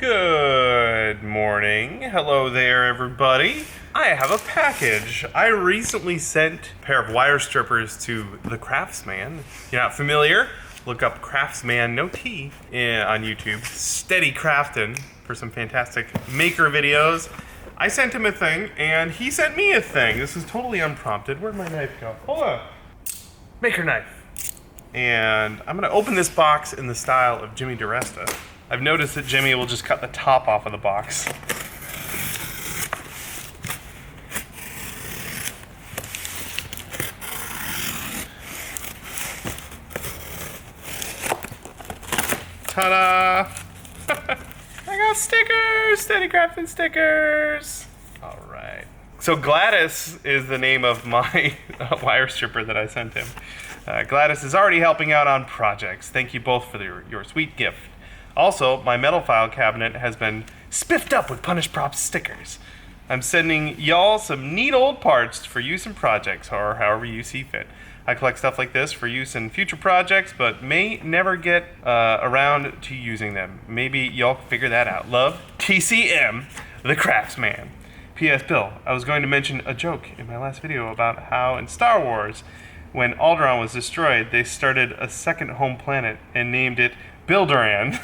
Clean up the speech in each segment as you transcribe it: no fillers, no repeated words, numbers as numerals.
Good morning. Hello there, everybody. I have a package. I recently sent a pair of wire strippers to the Craftsman. If you're not familiar, look up Craftsman, no T, on YouTube. Steady crafting for some fantastic maker videos. I sent him a thing, and he sent me a thing. This is totally unprompted. Where'd my knife go? Hold on. Maker knife. And I'm gonna open this box in the style of Jimmy DiResta. I've noticed that Jimmy will just cut the top off of the box. Ta-da! I got stickers! Steady crafting stickers! Alright. So Gladys is the name of my wire stripper that I sent him. Gladys is already helping out on projects. Thank you both for your sweet gift. Also, my metal file cabinet has been spiffed up with Punish Props stickers. I'm sending y'all some neat old parts for use in projects, or however you see fit. I collect stuff like this for use in future projects, but may never get around to using them. Maybe y'all can figure that out. Love, TCM, the Craftsman. P.S. Bill, I was going to mention a joke in my last video about how in Star Wars, when Alderaan was destroyed, they started a second home planet and named it Bilderan.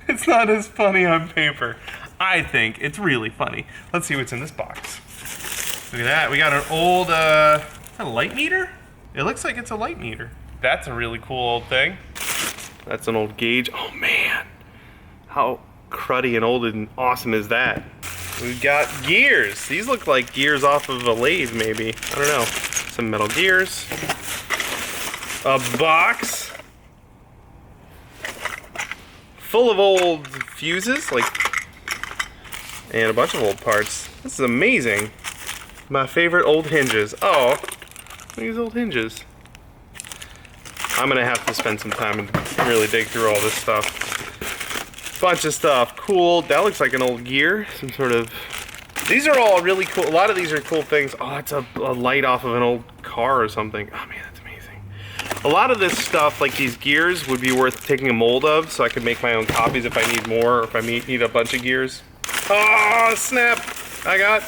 It's not as funny on paper. I think it's really funny. Let's see what's in this box. Look at that. We got an old, a light meter? It looks like it's a light meter. That's a really cool old thing. That's an old gauge. Oh man, how cruddy and old and awesome is that? We've got gears. These look like gears off of a lathe maybe. I don't know. Some metal gears. A box full of old fuses, and a bunch of old parts. This is amazing. My favorite old hinges. Oh, these old hinges. I'm gonna have to spend some time and really dig through all this stuff. Bunch of stuff. Cool. That looks like an old gear. Some sort of... These are all really cool. A lot of these are cool things. Oh, it's a light off of an old car or something. Oh man, that's amazing. A lot of this stuff, like these gears, would be worth taking a mold of so I could make my own copies if I need more, or if I need a bunch of gears. Oh, snap! I got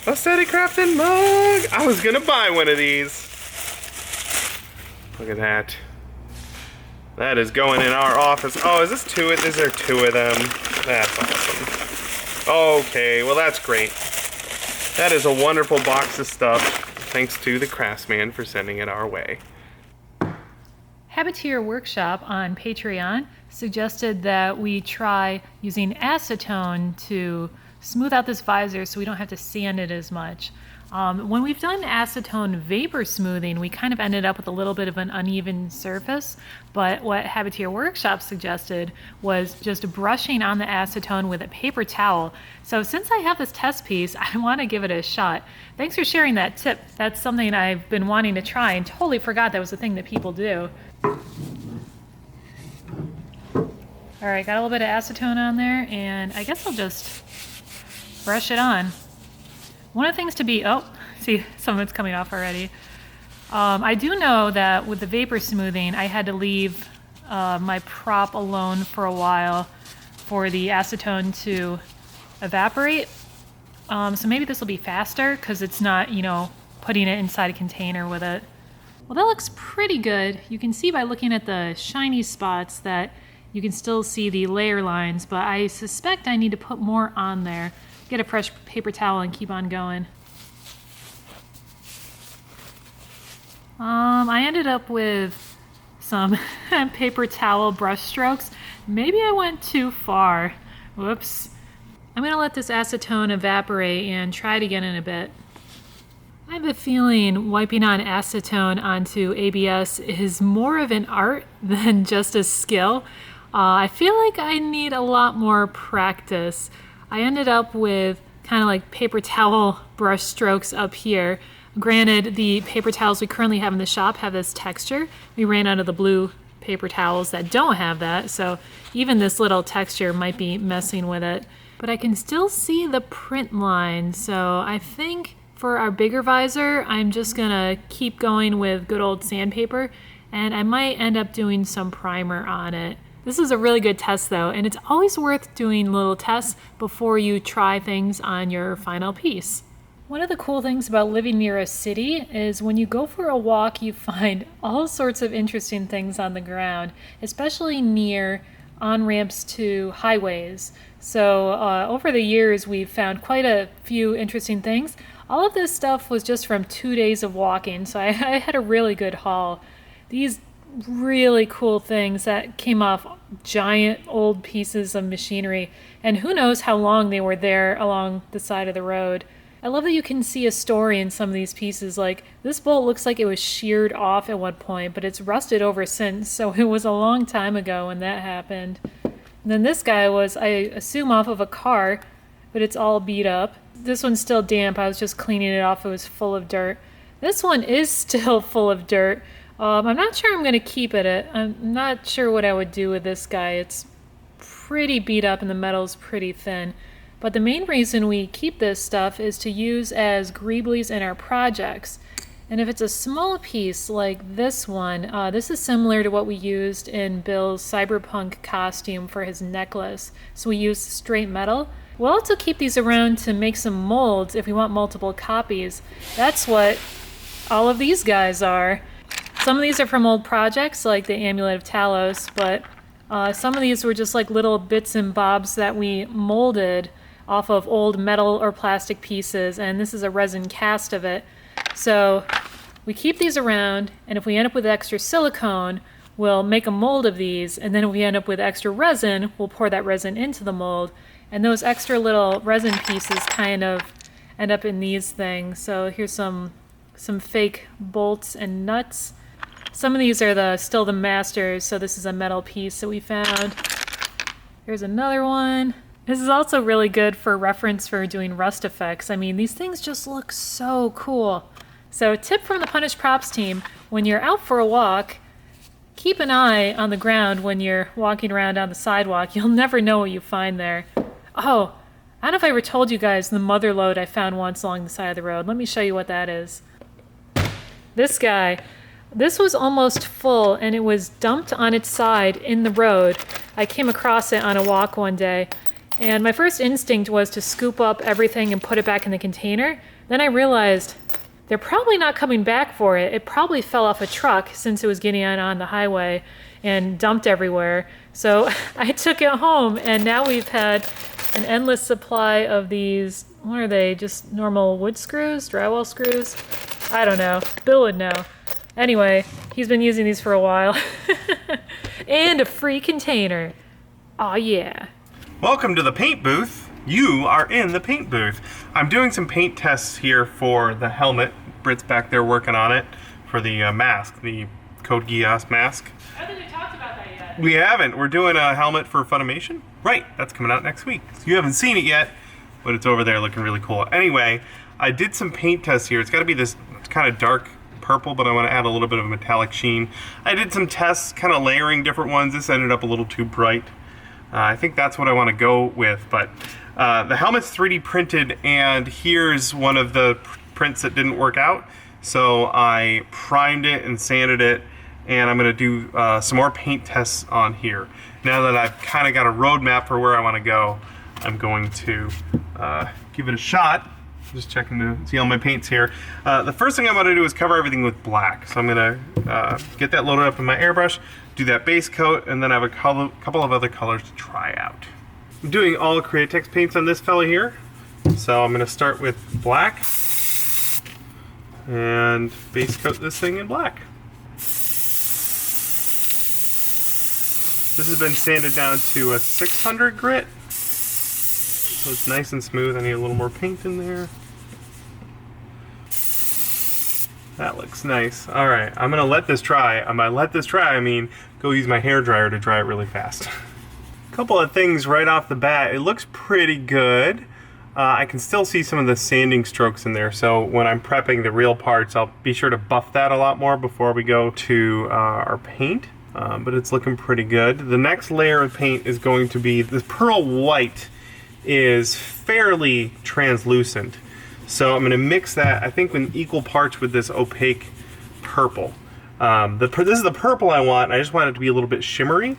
a Steady Crafting mug! I was gonna buy one of these. Look at that. That is going in our office. Oh, is this two? Is there two of them? That's awesome. Okay, well that's great. That is a wonderful box of stuff. Thanks to the Craftsman for sending it our way. Habiteer Workshop on Patreon suggested that we try using acetone to smooth out this visor so we don't have to sand it as much. When we've done acetone vapor smoothing, we kind of ended up with a little bit of an uneven surface, but what Habiteer Workshop suggested was just brushing on the acetone with a paper towel. So since I have this test piece, I want to give it a shot. Thanks for sharing that tip. That's something I've been wanting to try and totally forgot that was a thing that people do. Alright, got a little bit of acetone on there, and I guess I'll just brush it on. One of the things to be, oh, see, some of it's coming off already. I do know that with the vapor smoothing, I had to leave my prop alone for a while for the acetone to evaporate. So maybe this will be faster because it's not, putting it inside a container with it. Well, that looks pretty good. You can see by looking at the shiny spots that you can still see the layer lines, but I suspect I need to put more on there. Get a fresh paper towel and keep on going. I ended up with some paper towel brush strokes. Maybe I went too far. Whoops. I'm gonna let this acetone evaporate and try it again in a bit. I have a feeling wiping on acetone onto ABS is more of an art than just a skill. I feel like I need a lot more practice. I ended up with kind of like paper towel brush strokes up here. Granted, the paper towels we currently have in the shop have this texture. We ran out of the blue paper towels that don't have that, so even this little texture might be messing with it. But I can still see the print line, so I think for our bigger visor, I'm just gonna keep going with good old sandpaper, and I might end up doing some primer on it. This is a really good test though, and it's always worth doing little tests before you try things on your final piece. One of the cool things about living near a city is when you go for a walk, you find all sorts of interesting things on the ground, especially near on-ramps to highways. So over the years, we've found quite a few interesting things. All of this stuff was just from 2 days of walking, so I had a really good haul. These really cool things that came off giant old pieces of machinery, and who knows how long they were there along the side of the road. I love that you can see a story in some of these pieces. Like, this bolt looks like it was sheared off at one point, but it's rusted over since, so it was a long time ago when that happened. And then this guy was, I assume, off of a car, but it's all beat up. This one's still damp. I was just cleaning it off. It was full of dirt. This one is still full of dirt. I'm not sure I'm going to keep it. I'm not sure what I would do with this guy. It's pretty beat up and the metal's pretty thin. But the main reason we keep this stuff is to use as greeblies in our projects. And if it's a small piece like this one, this is similar to what we used in Bill's cyberpunk costume for his necklace. So we used straight metal. We'll also keep these around to make some molds if we want multiple copies. That's what all of these guys are. Some of these are from old projects like the Amulet of Talos, but some of these were just like little bits and bobs that we molded off of old metal or plastic pieces, and this is a resin cast of it. So we keep these around, and if we end up with extra silicone, we'll make a mold of these, and then if we end up with extra resin, we'll pour that resin into the mold, and those extra little resin pieces kind of end up in these things. So here's some fake bolts and nuts. Some of these are still the masters, so this is a metal piece that we found. Here's another one. This is also really good for reference for doing rust effects. I mean, these things just look so cool. So tip from the Punish Props team, when you're out for a walk, keep an eye on the ground when you're walking around on the sidewalk. You'll never know what you find there. Oh, I don't know if I ever told you guys the mother lode I found once along the side of the road. Let me show you what that is. This guy. This was almost full, and it was dumped on its side in the road. I came across it on a walk one day, and my first instinct was to scoop up everything and put it back in the container. Then I realized they're probably not coming back for it. It probably fell off a truck since it was getting on the highway and dumped everywhere. So I took it home, and now we've had an endless supply of these. What are they? Just normal wood screws? Drywall screws? I don't know. Bill would know. Anyway, he's been using these for a while. And a free container. Aw, yeah. Welcome to the paint booth. You are in the paint booth. I'm doing some paint tests here for the helmet. Britt's back there working on it for the mask, the Code Geass mask. I don't think we talked about that yet. We haven't. We're doing a helmet for Funimation. Right, that's coming out next week. So you haven't seen it yet, but it's over there looking really cool. Anyway, I did some paint tests here. It's got to be this kind of dark purple, but I want to add a little bit of a metallic sheen. I did some tests, kind of layering different ones. This ended up a little too bright. I think that's what I want to go with, but the helmet's 3D printed, and here's one of the prints that didn't work out. So I primed it and sanded it, and I'm going to do some more paint tests on here. Now that I've kind of got a roadmap for where I want to go, I'm going to give it a shot. Just checking to see all my paints here. The first thing I'm going to do is cover everything with black. So I'm going to get that loaded up in my airbrush, do that base coat, and then I have a couple of other colors to try out. I'm doing all Createx paints on this fella here. So I'm going to start with black and base coat this thing in black. This has been sanded down to a 600 grit. So it's nice and smooth. I need a little more paint in there. That looks nice. All right, I'm gonna let this dry. I mean go use my hairdryer to dry it really fast. A couple of things right off the bat. It looks pretty good. I can still see some of the sanding strokes in there. So when I'm prepping the real parts, I'll be sure to buff that a lot more before we go to our paint. But it's looking pretty good. The next layer of paint is going to be this pearl white. Is fairly translucent, so I'm going to mix that, I think, in equal parts with this opaque purple. This is the purple I want. I just want it to be a little bit shimmery.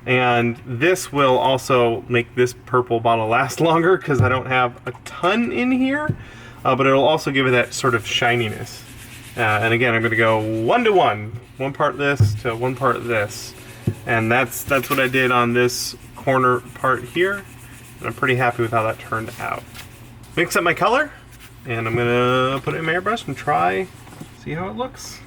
And this will also make this purple bottle last longer because I don't have a ton in here, but it'll also give it that sort of shininess. And again, I'm gonna go 1 to 1. 1 part this to 1 part this. And that's what I did on this corner part here. And I'm pretty happy with how that turned out. Mix up my color, and I'm gonna put it in my airbrush and try, see how it looks.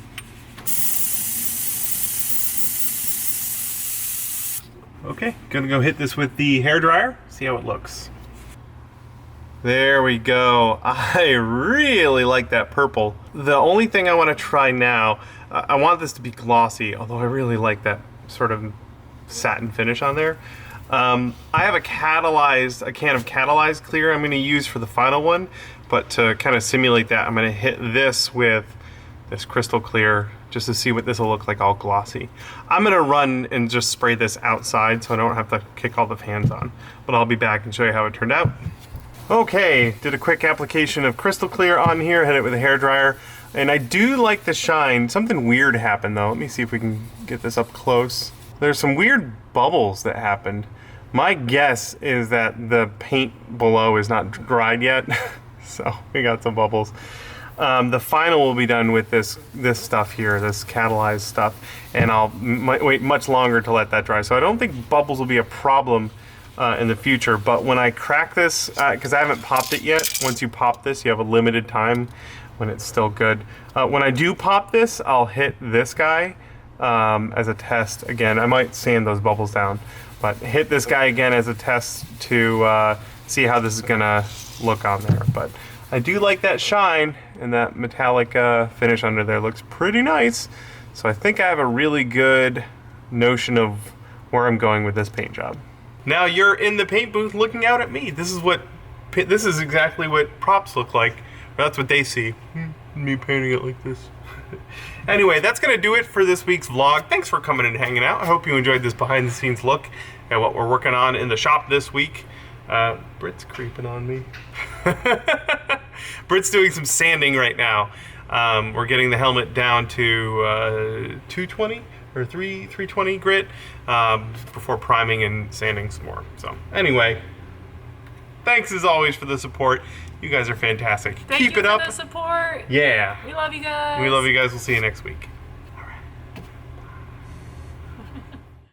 Okay, gonna go hit this with the hairdryer, see how it looks. There we go. I really like that purple. The only thing I want to try now, I want this to be glossy, although I really like that sort of satin finish on there. I have a can of catalyzed clear I'm going to use for the final one, but to kind of simulate that, I'm going to hit this with this crystal clear just to see what this will look like all glossy. I'm going to run and just spray this outside so I don't have to kick all the fans on, but I'll be back and show you how it turned out. Okay, did a quick application of crystal clear on here, hit it with a hairdryer, and I do like the shine. Something weird happened though. Let me see if we can get this up close. There's some weird bubbles that happened. My guess is that the paint below is not dried yet, so we got some bubbles. The final will be done with this stuff here, this catalyzed stuff, and I'll wait much longer to let that dry. So I don't think bubbles will be a problem in the future, but when I crack this, because I haven't popped it yet, once you pop this, you have a limited time when it's still good. When I do pop this, I'll hit this guy as a test again. I might sand those bubbles down, but hit this guy again as a test to see how this is gonna look on there. But I do like that shine, and that metallic finish under there looks pretty nice. So I think I have a really good notion of where I'm going with this paint job. Now you're in the paint booth looking out at me. This is exactly what props look like. That's what they see. Me painting it like this. Anyway, that's gonna do it for this week's vlog. Thanks for coming and hanging out. I hope you enjoyed this behind the scenes look at what we're working on in the shop this week. Britt's creeping on me. Britt's doing some sanding right now. We're getting the helmet down to 220 or 320 grit before priming and sanding some more. So anyway, thanks as always for the support. You guys are fantastic. Keep it up. Thank you for the support. Yeah. We love you guys. We love you guys. We'll see you next week.